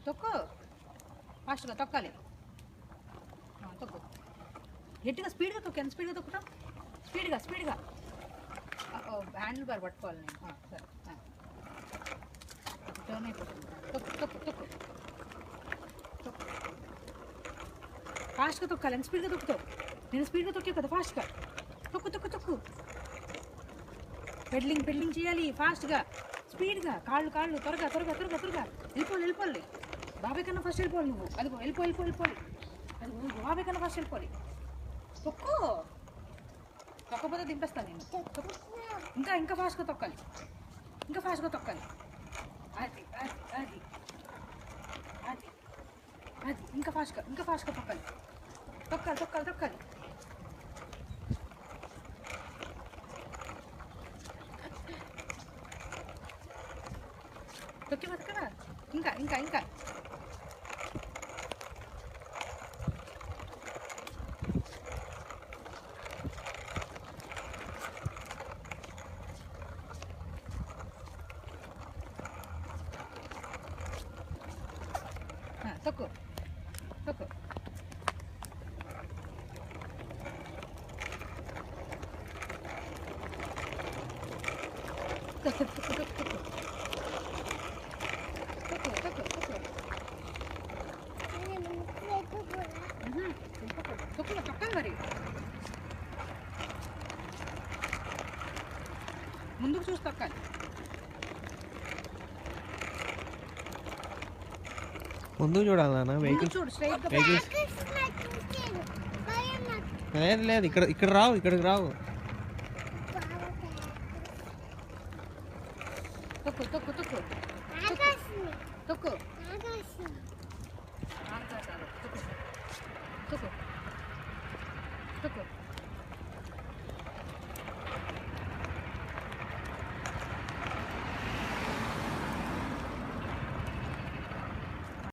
తొక్కు ఫాస్ట్గా తొక్కాలి. తొక్కు గట్టిగా స్పీడ్గా తొక్కు. ఎంత స్పీడ్గా తొక్కుతాం? స్పీడ్గా హ్యాండిల్ బార్ పట్టుకోవాలి నేను. సరే టర్న్ అయిపోతుంది. తొక్కు ఫాస్ట్గా తొక్కాలి. ఎంత స్పీడ్గా తొక్కుతావు? నేను స్పీడ్గా తొక్కే కదా. ఫాస్ట్గా తొక్కు. పెడ్లింగ్ చేయాలి ఫాస్ట్గా, స్పీడ్గా. కాళ్ళు త్వరగా వెళ్ళిపోవాలి. బాబాయ్ కన్నా ఫస్ట్ వెళ్ళిపోవాలి నువ్వు. అదిగో వెళ్ళిపోవాలి. అది బాబాయ్ కన్నా ఫస్ట్ వెళ్ళిపోవాలి. తొక్కపోతే దింపేస్తాను నేను. ఇంకా ఫాస్ట్గా తొక్కాలి. అది ఇంకా ఫాస్ట్గా తొక్కాలి. తొక్కి బతకరా. ఇంకా తొక్కు. తొక్కాలి మరి. ముందుకు చూసి తొక్కాలి. ముందుకు చూడాలన్నా. లేదు ఇక్కడ రావు. ఇక్కడికి రావు. తొక్కు